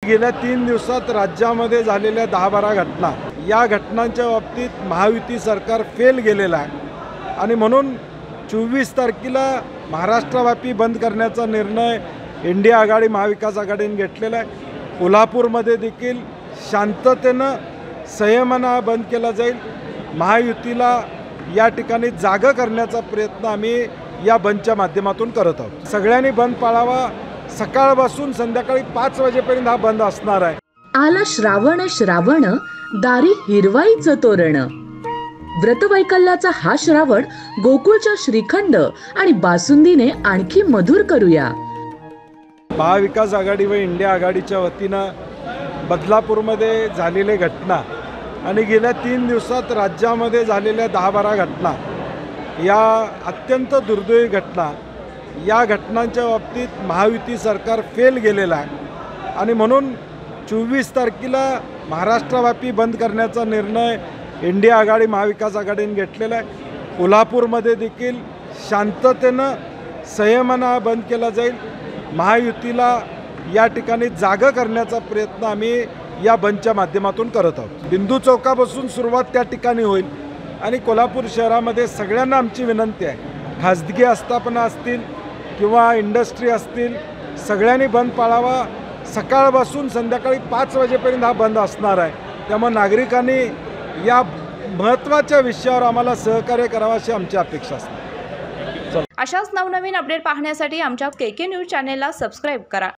गेल्या 3 दिवसात राज्यामध्ये झालेल्या 10-12 घटना, या घटनांच्या बाबतीत महायुती सरकार फेल गेलेलं आहे आणि म्हणून 24 तारखेला महाराष्ट्रव्यापी बंद करण्याचा निर्णय इंडिया आघाडी महाविकास आघाडीने घेतलेला आहे। कोल्हापूरमध्ये देखील शांततेनं संयमानं बंद केला जाईल। महायुतीला या ठिकाणी जागा करण्याचा प्रयत्न आम्ही या बंदच्या माध्यमातून करत आहोत। सगळ्यांनी बंद पाळावा। सकाळपासून संध्याकाळी 5 वाजेपर्यंत हा बंद असणार आहे। आला श्रावण श्रावण दारी हिरवाईचं तोरण। व्रतवैकल्याचा हा श्रावण गोकुळच्या श्रीखंड आणि बासुंदीने आणखी मधुर करूया। महाविकास आघाडी व इंडिया आघाडीच्या वतीनं बदलापूरमध्ये झालेली घटना आणि गेल्या 3 दिवसात राज्यामध्ये झालेल्या 10-12 घटना, या अत्यंत दुर्दैवी घटना, या घटनांच्या बाबतीत महायुती सरकार फेल गेलेलं आहे आणि म्हणून 24 तारखेला महाराष्ट्रव्यापी बंद करण्याचा निर्णय इंडिया आघाडी महाविकास आघाडीने घेतलेला आहे। कोल्हापूरमध्ये देखील शांततेनं संयमानं बंद केला जाईल। महायुतीला या ठिकाणी जागा करण्याचा प्रयत्न आम्ही या बंदच्या माध्यमातून करत आहोत। बिंदू चौकापासून सुरुवात त्या ठिकाणी होईल आणि कोल्हापूर शहरामध्ये सगळ्यांना आमची विनंती आहे, खाजगी आस्थापना असतील किंवा इंडस्ट्री असतील, सगळ्यांनी बंद पाळावा। सकाळपासून संध्याकाळी 5 वाजेपर्यंत हा बंद असणार आहे। त्यामुळे नागरिकांनी या महत्त्वाच्या विषयावर आम्हाला सहकार्य करावं अशी आमची अपेक्षा असते। अशाच नवनवीन अपडेट पाहण्यासाठी आमच्या KK न्यूज चॅनेलला सबस्क्राईब करा।